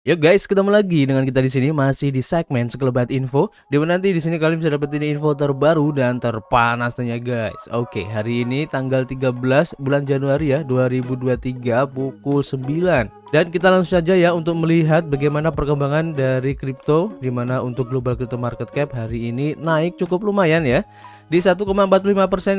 Yo guys, ketemu lagi dengan kita di sini masih di segmen Sekelebat Info. Di mana nanti di sini kalian bisa dapetin info terbaru dan terpanas tentunya guys. Oke, hari ini tanggal 13 bulan Januari ya 2023 pukul 9. Dan kita langsung saja ya untuk melihat bagaimana perkembangan dari kripto, di mana untuk global crypto market cap hari ini naik cukup lumayan ya di 1,45%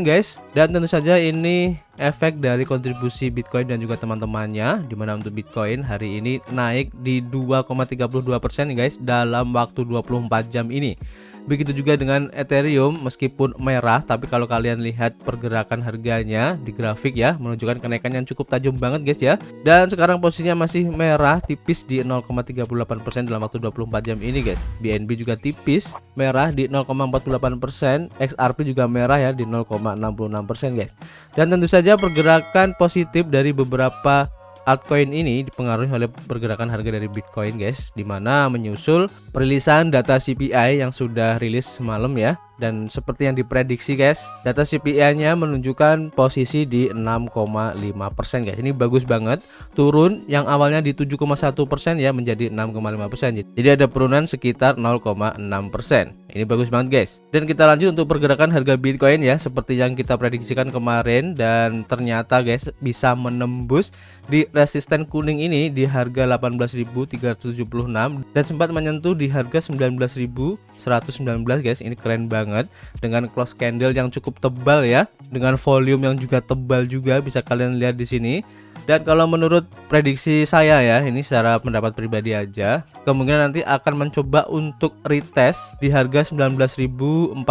guys. Dan tentu saja ini efek dari kontribusi Bitcoin dan juga teman-temannya, dimana untuk Bitcoin hari ini naik di 2,32% guys dalam waktu 24 jam ini. Begitu juga dengan Ethereum, meskipun merah tapi kalau kalian lihat pergerakan harganya di grafik ya menunjukkan kenaikan yang cukup tajam banget guys ya. Dan sekarang posisinya masih merah tipis di 0,38% dalam waktu 24 jam ini guys. BNB juga tipis merah di 0,48%, XRP juga merah ya di 0,66% guys. Dan tentu saja pergerakan positif dari beberapa altcoin ini dipengaruhi oleh pergerakan harga dari Bitcoin guys, dimana menyusul perilisan data CPI yang sudah rilis semalam ya. Dan seperti yang diprediksi guys, data CPI-nya menunjukkan posisi di 6,5% guys. Ini bagus banget, turun yang awalnya di 7,1% ya menjadi 6,5%. Jadi ada penurunan sekitar 0,6%. Ini bagus banget guys. Dan kita lanjut untuk pergerakan harga Bitcoin ya, seperti yang kita prediksikan kemarin, dan ternyata guys bisa menembus di resisten kuning ini di harga 18.376 dan sempat menyentuh di harga 19.119 guys. Ini keren banget dengan close candle yang cukup tebal ya, dengan volume yang juga tebal juga bisa kalian lihat di sini. Dan kalau menurut prediksi saya ya, ini secara pendapat pribadi aja, kemungkinan nanti akan mencoba untuk retest di harga 19.485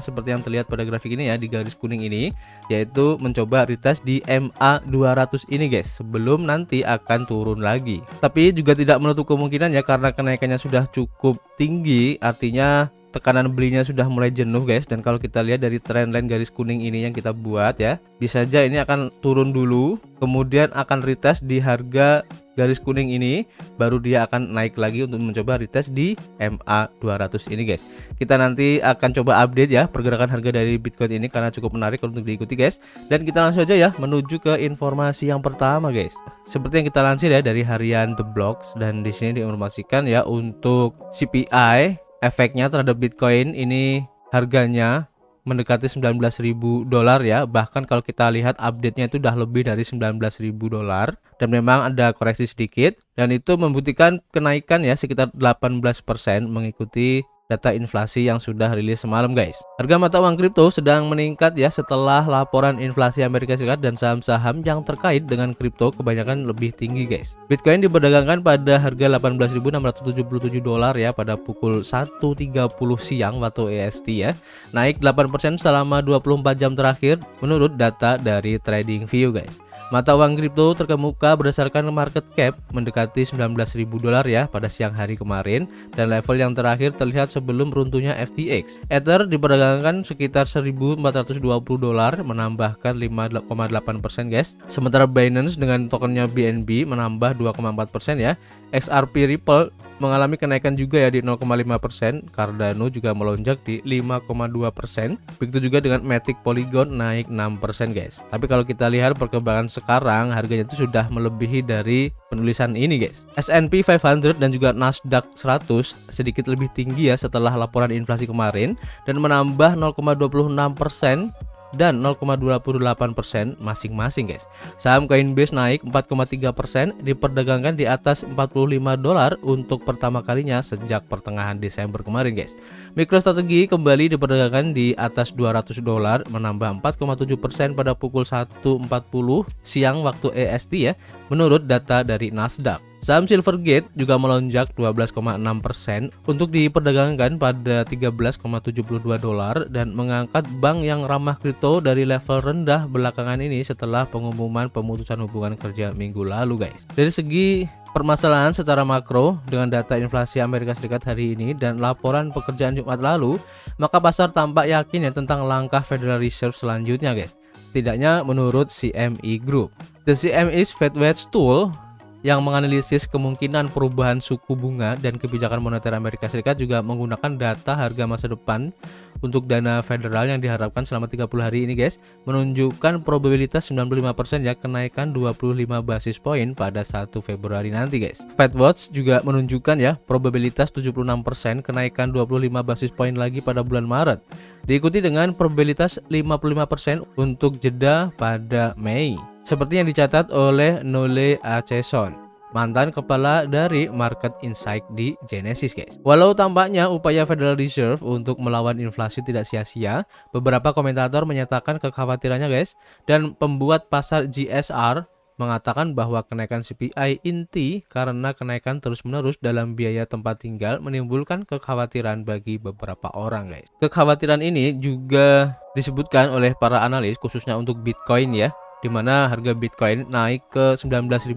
seperti yang terlihat pada grafik ini ya, di garis kuning ini, yaitu mencoba retest di MA 200 ini guys, sebelum nanti akan turun lagi. Tapi juga tidak menutup kemungkinan ya, karena kenaikannya sudah cukup tinggi, artinya tekanan belinya sudah mulai jenuh guys. Dan kalau kita lihat dari trendline garis kuning ini yang kita buat ya, bisa saja ini akan turun dulu, kemudian akan retest di harga garis kuning ini, baru dia akan naik lagi untuk mencoba retest di MA 200 ini guys. Kita nanti akan coba update ya pergerakan harga dari Bitcoin ini karena cukup menarik untuk diikuti guys. Dan kita langsung aja ya menuju ke informasi yang pertama guys. Seperti yang kita lansir ya dari harian The Blocks, dan di sini diinformasikan ya untuk CPI efeknya terhadap Bitcoin ini harganya mendekati $19.000 ya. Bahkan kalau kita lihat update-nya itu udah lebih dari $19.000, dan memang ada koreksi sedikit, dan itu membuktikan kenaikan ya sekitar 18% mengikuti data inflasi yang sudah rilis semalam guys. Harga mata uang kripto sedang meningkat ya setelah laporan inflasi Amerika Serikat, dan saham-saham yang terkait dengan kripto kebanyakan lebih tinggi guys. Bitcoin diperdagangkan pada harga $18.677 ya pada pukul 1.30 siang waktu EST ya. Naik 8% selama 24 jam terakhir menurut data dari TradingView guys. Mata uang kripto terkemuka berdasarkan market cap mendekati $19.000 ya pada siang hari kemarin, dan level yang terakhir terlihat sebelum runtuhnya FTX. Ether diperdagangkan sekitar $1.420, menambahkan 5,8% guys. Sementara Binance dengan tokennya BNB menambah 2,4% ya. XRP Ripple mengalami kenaikan juga ya di 0,5%. Cardano juga melonjak di 5,2%. Begitu juga dengan Matic Polygon naik 6% guys. Tapi kalau kita lihat perkembangan sekarang, harganya itu sudah melebihi dari penulisan ini guys. S&P 500 dan juga Nasdaq 100 sedikit lebih tinggi ya setelah laporan inflasi kemarin, dan menambah 0,26% dan 0,28% masing-masing guys. Saham Coinbase naik 4,3%, diperdagangkan di atas $45 untuk pertama kalinya sejak pertengahan Desember kemarin guys. MicroStrategy kembali diperdagangkan di atas $200, menambah 4,7% pada pukul 1.40 siang waktu EST ya, menurut data dari Nasdaq. Saham Silvergate juga melonjak 12,6% untuk diperdagangkan pada $13,72 dan mengangkat bank yang ramah kripto dari level rendah belakangan ini setelah pengumuman pemutusan hubungan kerja minggu lalu guys. Dari segi permasalahan secara makro dengan data inflasi Amerika Serikat hari ini dan laporan pekerjaan Jumat lalu, maka pasar tampak yakin ya tentang langkah Federal Reserve selanjutnya guys. Setidaknya menurut CME Group. The CME's Fed Watch Tool yang menganalisis kemungkinan perubahan suku bunga dan kebijakan moneter Amerika Serikat juga menggunakan data harga masa depan untuk dana federal yang diharapkan selama 30 hari ini guys, menunjukkan probabilitas 95% ya kenaikan 25 basis poin pada 1 Februari nanti guys. FedWatch juga menunjukkan ya probabilitas 76% kenaikan 25 basis poin lagi pada bulan Maret. Diikuti dengan probabilitas 55% untuk jeda pada Mei. Seperti yang dicatat oleh Nolle Acheson, mantan kepala dari Market Insight di Genesis guys. Walau tampaknya upaya Federal Reserve untuk melawan inflasi tidak sia-sia, beberapa komentator menyatakan kekhawatirannya guys, dan pembuat pasar GSR mengatakan bahwa kenaikan CPI inti karena kenaikan terus-menerus dalam biaya tempat tinggal menimbulkan kekhawatiran bagi beberapa orang guys. Kekhawatiran ini juga disebutkan oleh para analis khususnya untuk Bitcoin ya, di mana harga Bitcoin naik ke $19.000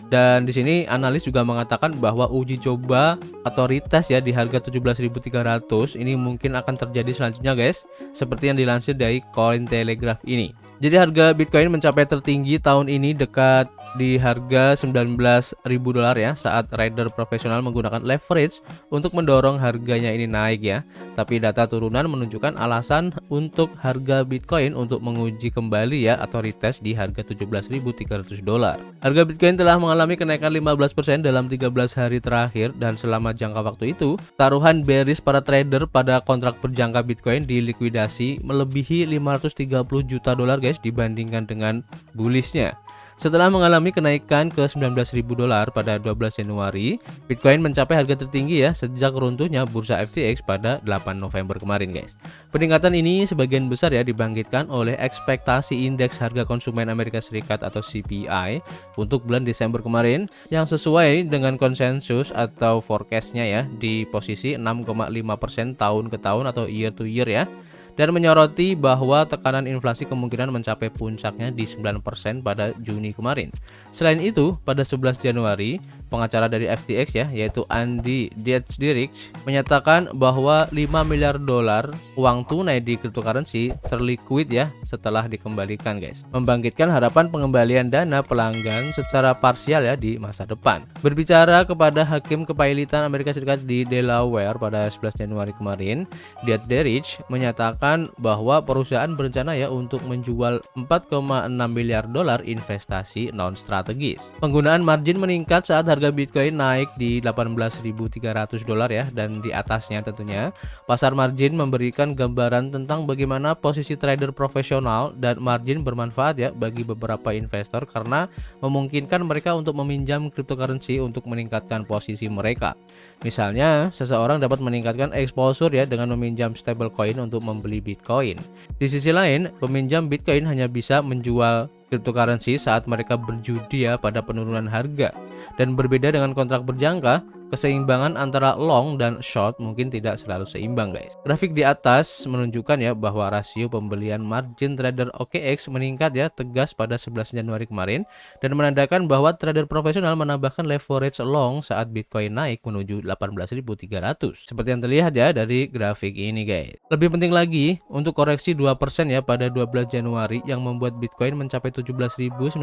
dan di sini analis juga mengatakan bahwa uji coba atau retest ya di harga 17.300 ini mungkin akan terjadi selanjutnya guys, seperti yang dilansir dari Cointelegraph ini. Jadi harga Bitcoin mencapai tertinggi tahun ini dekat di harga $19.000 ya saat trader profesional menggunakan leverage untuk mendorong harganya ini naik ya. Tapi data turunan menunjukkan alasan untuk harga Bitcoin untuk menguji kembali ya atau retest di harga $17.300. Harga Bitcoin telah mengalami kenaikan 15% dalam 13 hari terakhir dan selama jangka waktu itu, taruhan bearish para trader pada kontrak berjangka Bitcoin dilikuidasi melebihi $530 juta guys dibandingkan dengan bullishnya. Setelah mengalami kenaikan ke $19.000 pada 12 Januari, Bitcoin mencapai harga tertinggi ya sejak runtuhnya bursa FTX pada 8 November kemarin guys. Peningkatan ini sebagian besar ya dibangkitkan oleh ekspektasi indeks harga konsumen Amerika Serikat atau CPI untuk bulan Desember kemarin yang sesuai dengan konsensus atau forecastnya ya di posisi 6,5% tahun ke tahun atau year to year ya. Dan menyoroti bahwa tekanan inflasi kemungkinan mencapai puncaknya di 9% pada Juni kemarin. Selain itu, pada 11 Januari, pengacara dari FTX ya, yaitu Andy Dietz menyatakan bahwa $5 miliar uang tunai di cryptocurrency terliquid ya setelah dikembalikan guys. Membangkitkan harapan pengembalian dana pelanggan secara parsial ya di masa depan. Berbicara kepada Hakim Kepailitan Amerika Serikat di Delaware pada 11 Januari kemarin, Dietz menyatakan bahwa perusahaan berencana ya untuk menjual $4,6 miliar investasi non strategis. Penggunaan margin meningkat saat harga Bitcoin naik di $18.300 ya dan di atasnya tentunya. Pasar margin memberikan gambaran tentang bagaimana posisi trader profesional dan margin bermanfaat ya bagi beberapa investor karena memungkinkan mereka untuk meminjam cryptocurrency untuk meningkatkan posisi mereka. Misalnya, seseorang dapat meningkatkan exposure ya dengan meminjam stablecoin untuk membeli Bitcoin. Di sisi lain, peminjam Bitcoin hanya bisa menjual cryptocurrency saat mereka berjudi ya pada penurunan harga. Dan berbeda dengan kontrak berjangka, keseimbangan antara long dan short mungkin tidak selalu seimbang guys. Grafik di atas menunjukkan ya bahwa rasio pembelian margin trader OKX meningkat ya tegas pada 11 Januari kemarin dan menandakan bahwa trader profesional menambahkan leverage long saat Bitcoin naik menuju 18.300. Seperti yang terlihat ya dari grafik ini guys. Lebih penting lagi untuk koreksi 2% ya pada 12 Januari yang membuat Bitcoin mencapai $17.920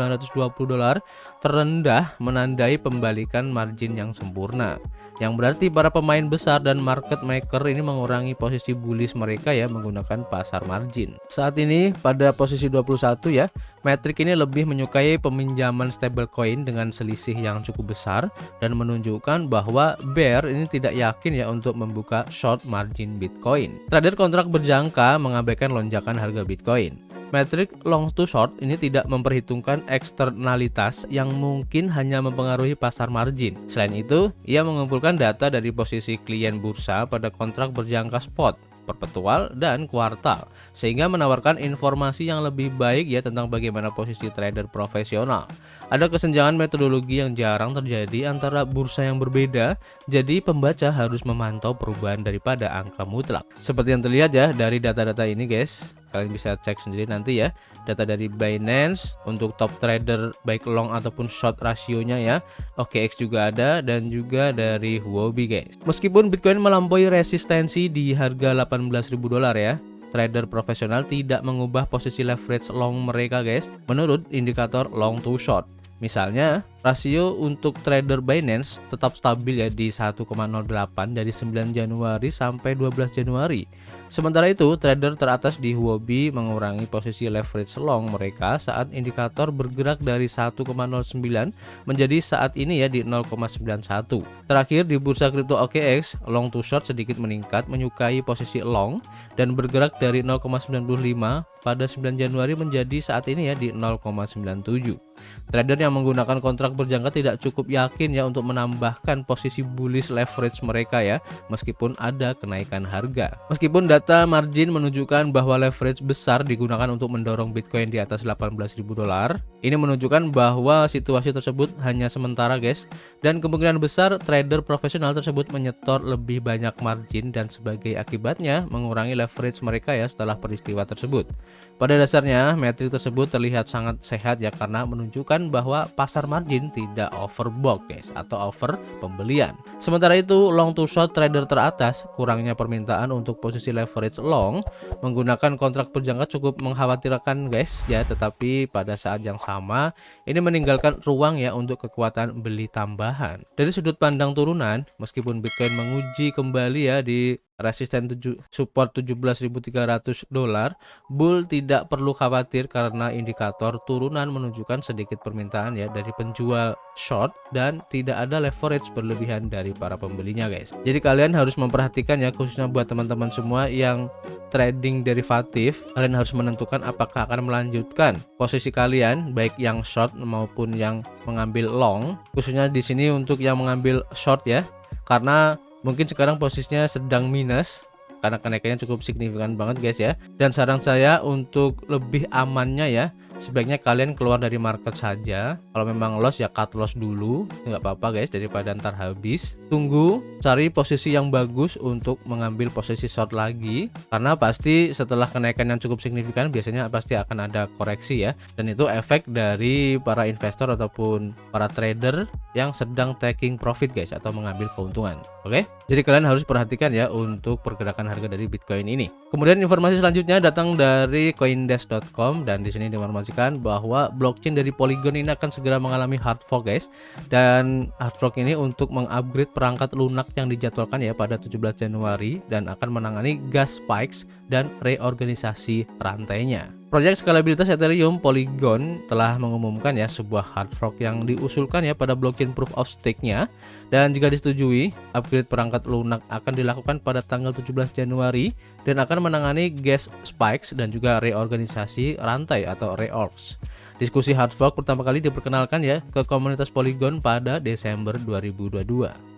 terendah menandai pembalikan margin yang sempurna. Yang berarti para pemain besar dan market maker ini mengurangi posisi bullish mereka ya menggunakan pasar margin. Saat ini pada posisi 21 ya, metrik ini lebih menyukai peminjaman stablecoin dengan selisih yang cukup besar dan menunjukkan bahwa bear ini tidak yakin ya untuk membuka short margin Bitcoin. Trader kontrak berjangka mengabaikan lonjakan harga Bitcoin. Metrik long to short ini tidak memperhitungkan eksternalitas yang mungkin hanya mempengaruhi pasar margin. Selain itu, ia mengumpulkan data dari posisi klien bursa pada kontrak berjangka spot, perpetual, dan kuartal, sehingga menawarkan informasi yang lebih baik ya tentang bagaimana posisi trader profesional. Ada kesenjangan metodologi yang jarang terjadi antara bursa yang berbeda, jadi pembaca harus memantau perubahan daripada angka mutlak. Seperti yang terlihat ya dari data-data ini guys, kalian bisa cek sendiri nanti ya, data dari Binance untuk top trader baik long ataupun short rasionya ya, OKX juga ada, dan juga dari Huobi guys. Meskipun Bitcoin melampaui resistensi di harga $18.000 ya, trader profesional tidak mengubah posisi leverage long mereka guys menurut indikator long to short. Misalnya, Rasio untuk trader Binance tetap stabil ya di 1,08 dari 9 Januari sampai 12 Januari. Sementara itu, trader teratas di Huobi mengurangi posisi leverage long mereka saat indikator bergerak dari 1,09 menjadi saat ini ya di 0,91. Terakhir di bursa kripto OKX, long to short sedikit meningkat menyukai posisi long dan bergerak dari 0,95 pada 9 Januari menjadi saat ini ya di 0,97. Trader yang menggunakan kontrak berjangka tidak cukup yakin ya untuk menambahkan posisi bullish leverage mereka ya, meskipun ada kenaikan harga. Meskipun data margin menunjukkan bahwa leverage besar digunakan untuk mendorong Bitcoin di atas $18.000, ini menunjukkan bahwa situasi tersebut hanya sementara guys, dan kemungkinan besar trader profesional tersebut menyetor lebih banyak margin dan sebagai akibatnya mengurangi leverage mereka ya setelah peristiwa tersebut. Pada dasarnya metrik tersebut terlihat sangat sehat ya karena menunjukkan bahwa pasar margin tidak overbought guys atau over pembelian. Sementara itu long to short trader teratas, kurangnya permintaan untuk posisi leverage long menggunakan kontrak berjangka cukup mengkhawatirkan guys ya, tetapi pada saat yang sama ini meninggalkan ruang ya untuk kekuatan beli tambahan. Dari sudut pandang turunan, meskipun Bitcoin menguji kembali ya di resisten support $17.300, bull tidak perlu khawatir karena indikator turunan menunjukkan sedikit permintaan ya dari penjual short dan tidak ada leverage berlebihan dari para pembelinya guys. Jadi kalian harus memperhatikan ya, khususnya buat teman-teman semua yang trading derivatif, kalian harus menentukan apakah akan melanjutkan posisi kalian baik yang short maupun yang mengambil long. Khususnya di sini untuk yang mengambil short ya, karena mungkin sekarang posisinya sedang minus karena kenaikannya cukup signifikan banget guys ya. Dan saran saya untuk lebih amannya ya, sebaiknya kalian keluar dari market saja. Kalau memang loss ya cut loss dulu, nggak apa-apa guys, daripada ntar habis. Tunggu cari posisi yang bagus untuk mengambil posisi short lagi, karena pasti setelah kenaikan yang cukup signifikan biasanya pasti akan ada koreksi ya, dan itu efek dari para investor ataupun para trader yang sedang taking profit guys atau mengambil keuntungan. Oke, jadi kalian harus perhatikan ya untuk pergerakan harga dari Bitcoin ini. Kemudian informasi selanjutnya datang dari coindesk.com, dan di sini diinformasikan bahwa blockchain dari Polygon ini akan segera mengalami hard fork guys, dan hard fork ini untuk mengupgrade perangkat lunak yang dijadwalkan ya pada 17 Januari dan akan menangani gas spikes dan reorganisasi rantainya. Proyek skalabilitas Ethereum Polygon telah mengumumkan ya sebuah hard fork yang diusulkan ya pada blockchain proof of stake-nya, dan jika disetujui, upgrade perangkat lunak akan dilakukan pada tanggal 17 Januari dan akan menangani gas spikes dan juga reorganisasi rantai atau reorgs. Diskusi hard fork pertama kali diperkenalkan ya ke komunitas Polygon pada Desember 2022.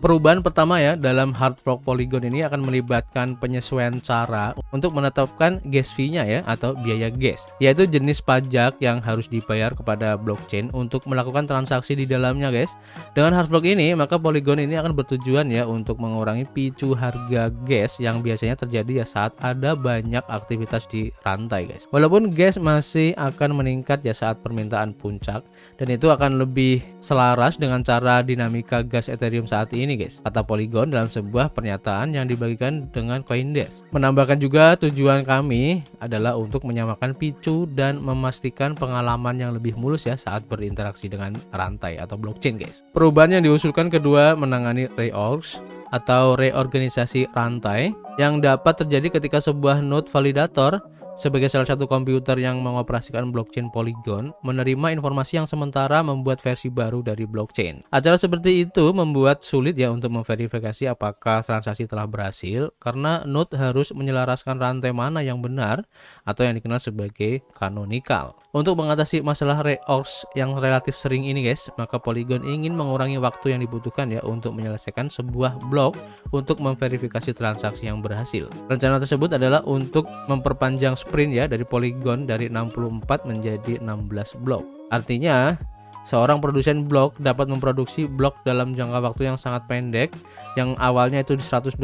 Perubahan pertama ya dalam hard fork Polygon ini akan melibatkan penyesuaian cara untuk menetapkan gas fee-nya ya atau biaya gas, yaitu jenis pajak yang harus dibayar kepada blockchain untuk melakukan transaksi di dalamnya guys. Dengan hard fork ini maka Polygon ini akan bertujuan ya untuk mengurangi picu harga gas yang biasanya terjadi ya saat ada banyak aktivitas di rantai guys. Walaupun gas masih akan meningkat ya saat permintaan puncak, dan itu akan lebih selaras dengan cara dinamika gas Ethereum saat ini guys, kata Polygon dalam sebuah pernyataan yang dibagikan dengan Coindesk. Menambahkan juga tujuan kami adalah untuk menyamakan picu dan memastikan pengalaman yang lebih mulus ya saat berinteraksi dengan rantai atau blockchain guys. Perubahan yang diusulkan kedua menangani reorgs atau reorganisasi rantai yang dapat terjadi ketika sebuah node validator sebagai salah satu komputer yang mengoperasikan blockchain Polygon menerima informasi yang sementara membuat versi baru dari blockchain. Acara seperti itu membuat sulit ya untuk memverifikasi apakah transaksi telah berhasil, karena node harus menyelaraskan rantai mana yang benar atau yang dikenal sebagai canonical. Untuk mengatasi masalah reorgs yang relatif sering ini guys, maka Polygon ingin mengurangi waktu yang dibutuhkan ya untuk menyelesaikan sebuah blok untuk memverifikasi transaksi yang berhasil. Rencana tersebut adalah untuk memperpanjang sprint ya dari Polygon dari 64 menjadi 16 blok. Artinya seorang produsen blok dapat memproduksi blok dalam jangka waktu yang sangat pendek, yang awalnya itu di 128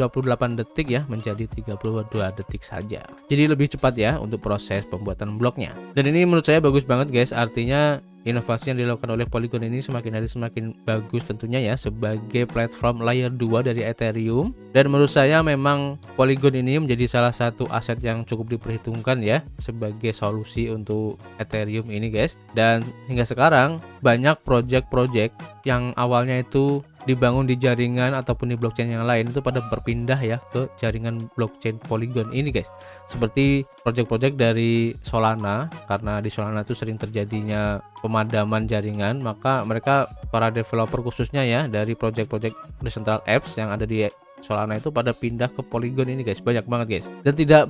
detik ya menjadi 32 detik saja. Jadi lebih cepat ya untuk proses pembuatan bloknya. Dan ini menurut saya bagus banget guys, artinya inovasi yang dilakukan oleh Polygon ini semakin hari semakin bagus tentunya ya sebagai platform layer 2 dari Ethereum, dan menurut saya memang Polygon ini menjadi salah satu aset yang cukup diperhitungkan ya sebagai solusi untuk Ethereum ini guys. Dan hingga sekarang banyak project-project yang awalnya itu dibangun di jaringan ataupun di blockchain yang lain itu pada berpindah ya ke jaringan blockchain Polygon ini guys. Seperti project-project dari Solana, karena di Solana itu sering terjadinya pemadaman jaringan, maka mereka para developer khususnya ya dari project-project decentral apps yang ada di Solana itu pada pindah ke Polygon ini guys. Banyak banget guys. Dan tidak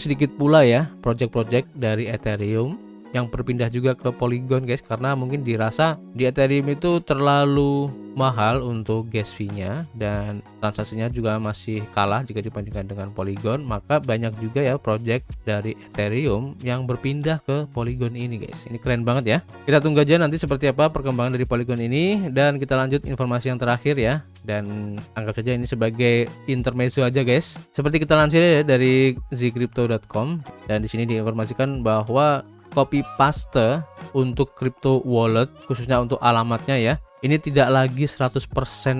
sedikit pula ya project-project dari Ethereum yang berpindah juga ke Polygon guys, karena mungkin dirasa di Ethereum itu terlalu mahal untuk gas fee-nya dan transaksinya juga masih kalah jika dibandingkan dengan Polygon. Maka banyak juga ya project dari Ethereum yang berpindah ke Polygon ini guys. Ini keren banget ya. Kita tunggu aja nanti seperti apa perkembangan dari Polygon ini, dan kita lanjut informasi yang terakhir ya, dan anggap saja ini sebagai intermezzo aja guys. Seperti kita lansir ya dari zcrypto.com, dan di sini diinformasikan bahwa copy paste untuk crypto wallet khususnya untuk alamatnya ya, ini tidak lagi 100%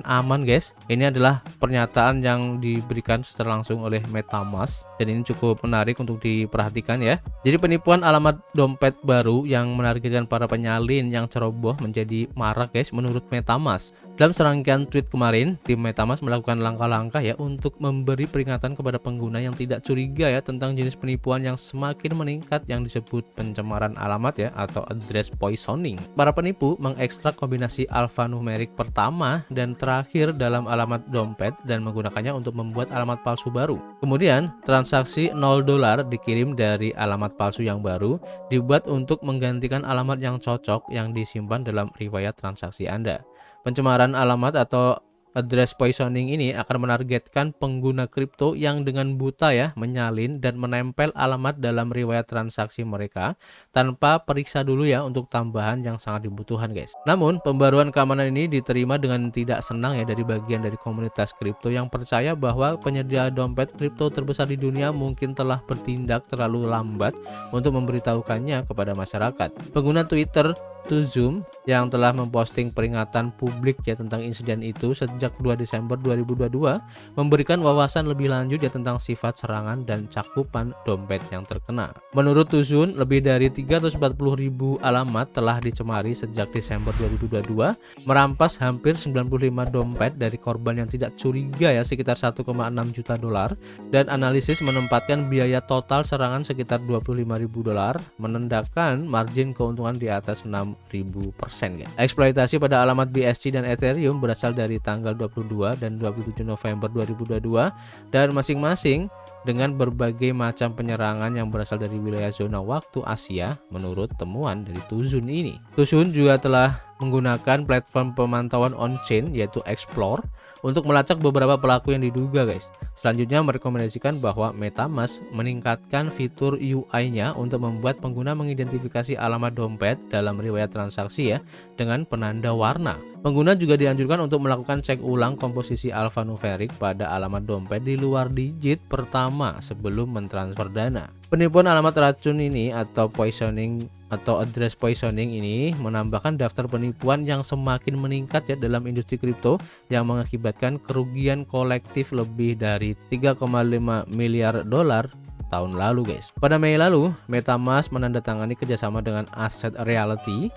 aman guys. Ini adalah pernyataan yang diberikan secara langsung oleh MetaMask, dan ini cukup menarik untuk diperhatikan ya. Jadi penipuan alamat dompet baru yang menargetkan para penyalin yang ceroboh menjadi marak guys menurut MetaMask. Dalam serangkaian tweet kemarin, tim MetaMask melakukan langkah-langkah ya untuk memberi peringatan kepada pengguna yang tidak curiga ya tentang jenis penipuan yang semakin meningkat yang disebut pencemaran alamat ya atau address poisoning. Para penipu mengekstrak kombinasi alfanumerik pertama dan terakhir dalam alamat dompet dan menggunakannya untuk membuat alamat palsu baru. Kemudian, transaksi $0 dikirim dari alamat palsu yang baru dibuat untuk menggantikan alamat yang cocok yang disimpan dalam riwayat transaksi Anda. Pencemaran alamat atau address poisoning ini akan menargetkan pengguna kripto yang dengan buta ya menyalin dan menempel alamat dalam riwayat transaksi mereka tanpa periksa dulu ya untuk tambahan yang sangat dibutuhkan guys. Namun pembaruan keamanan ini diterima dengan tidak senang ya dari bagian dari komunitas kripto yang percaya bahwa penyedia dompet kripto terbesar di dunia mungkin telah bertindak terlalu lambat untuk memberitahukannya kepada masyarakat. Pengguna Twitter Zoom yang telah memposting peringatan publik ya tentang insiden itu sejak 2 Desember 2022 memberikan wawasan lebih lanjut ya tentang sifat serangan dan cakupan dompet yang terkena. Menurut Tuzun, lebih dari 340.000 alamat telah dicemari sejak Desember 2022, merampas hampir 95 dompet dari korban yang tidak curiga ya sekitar 1,6 juta dolar, dan analisis menempatkan biaya total serangan sekitar $25.000, menandakan margin keuntungan di atas 6.000% ya. Eksploitasi pada alamat BSC dan Ethereum berasal dari tanggal 22 dan 27 November 2022 dan masing-masing dengan berbagai macam penyerangan yang berasal dari wilayah zona waktu Asia menurut temuan dari Tuzun ini. Tuzun juga telah menggunakan platform pemantauan on-chain yaitu Explore untuk melacak beberapa pelaku yang diduga guys. Selanjutnya merekomendasikan bahwa MetaMask meningkatkan fitur UI-nya untuk membuat pengguna mengidentifikasi alamat dompet dalam riwayat transaksi ya dengan penanda warna. Pengguna juga dianjurkan untuk melakukan cek ulang komposisi alfanumeric pada alamat dompet di luar digit pertama sebelum mentransfer dana. Penipuan alamat racun ini atau poisoning atau address poisoning ini menambahkan daftar penipuan yang semakin meningkat ya dalam industri kripto yang mengakibatkan kerugian kolektif lebih dari 3,5 miliar dolar tahun lalu guys. Pada Mei lalu, MetaMask menandatangani kerjasama dengan Asset Reality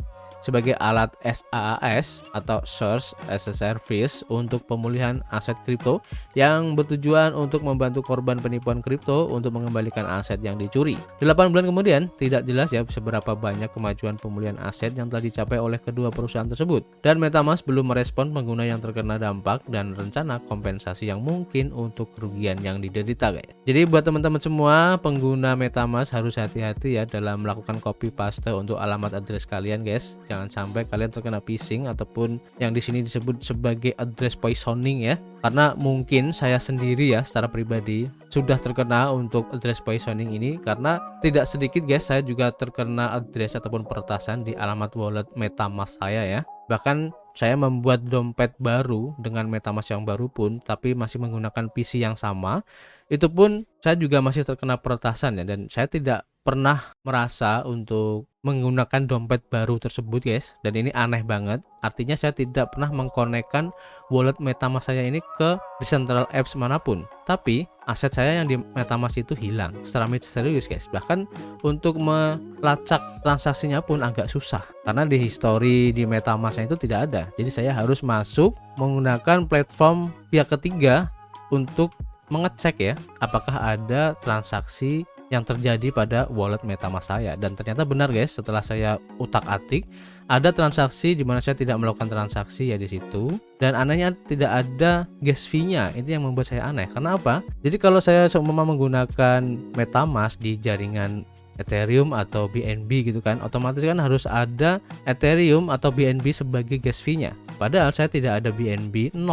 sebagai alat SaaS atau Source as a Service untuk pemulihan aset kripto yang bertujuan untuk membantu korban penipuan kripto untuk mengembalikan aset yang dicuri. 8 bulan kemudian, tidak jelas ya seberapa banyak kemajuan pemulihan aset yang telah dicapai oleh kedua perusahaan tersebut, dan MetaMask belum merespon pengguna yang terkena dampak dan rencana kompensasi yang mungkin untuk kerugian yang diderita guys. Jadi buat teman-teman semua pengguna MetaMask harus hati-hati ya dalam melakukan copy paste untuk alamat address kalian guys. Jangan sampai kalian terkena phishing ataupun yang di sini disebut sebagai address poisoning ya. Karena mungkin saya sendiri ya secara pribadi sudah terkena untuk address poisoning ini, karena tidak sedikit guys saya juga terkena address ataupun peretasan di alamat wallet MetaMask saya ya. Bahkan saya membuat dompet baru dengan MetaMask yang baru pun tapi masih menggunakan PC yang sama, itu pun saya juga masih terkena peretasan ya, dan saya tidak pernah merasa untuk menggunakan dompet baru tersebut guys, dan ini aneh banget. Artinya saya tidak pernah mengkonekkan wallet MetaMask saya ini ke decentral apps manapun, tapi aset saya yang di MetaMask itu hilang secara misterius guys. Bahkan untuk melacak transaksinya pun agak susah karena di history di MetaMask itu tidak ada. Jadi saya harus masuk menggunakan platform pihak ketiga untuk mengecek ya apakah ada transaksi yang terjadi pada wallet MetaMask saya. Dan ternyata benar guys, setelah saya utak-atik ada transaksi di mana saya tidak melakukan transaksi ya di situ, dan anehnya tidak ada gas fee-nya. Itu yang membuat saya aneh. Karena apa? Jadi kalau saya seumpama menggunakan MetaMask di jaringan Ethereum atau BNB gitu kan, otomatis kan harus ada Ethereum atau BNB sebagai gas fee-nya. Padahal saya tidak ada BNB 0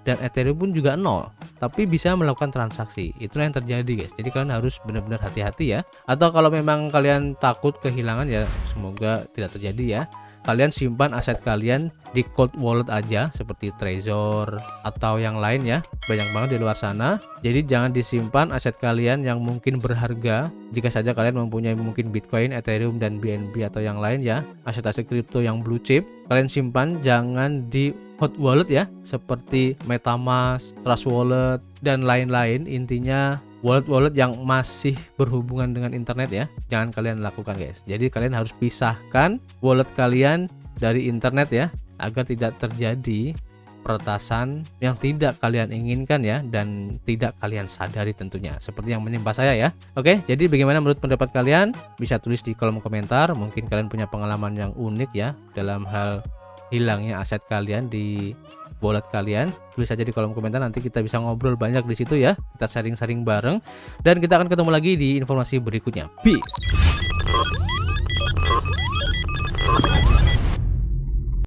dan Ethereum pun juga 0, tapi bisa melakukan transaksi. Itulah yang terjadi guys. Jadi kalian harus benar-benar hati-hati ya. Atau kalau memang kalian takut kehilangan ya, semoga tidak terjadi ya, kalian simpan aset kalian di cold wallet aja seperti Trezor atau yang lain ya, banyak banget di luar sana. Jadi jangan disimpan aset kalian yang mungkin berharga. Jika saja kalian mempunyai mungkin Bitcoin, Ethereum dan BNB atau yang lain ya, aset-aset kripto yang blue chip, kalian simpan jangan di hot wallet ya, seperti MetaMask, Trust Wallet dan lain-lain. Intinya wallet-wallet yang masih berhubungan dengan internet ya, jangan kalian lakukan guys. Jadi kalian harus pisahkan wallet kalian dari internet ya, agar tidak terjadi peretasan yang tidak kalian inginkan ya, dan tidak kalian sadari tentunya, seperti yang menimpa saya ya. Oke, jadi bagaimana menurut pendapat kalian? Bisa tulis di kolom komentar. Mungkin kalian punya pengalaman yang unik ya dalam hal hilangnya aset kalian di wallet kalian. Tulis saja di kolom komentar, nanti kita bisa ngobrol banyak di situ ya. Kita sharing-sharing bareng, dan kita akan ketemu lagi di informasi berikutnya. Peace.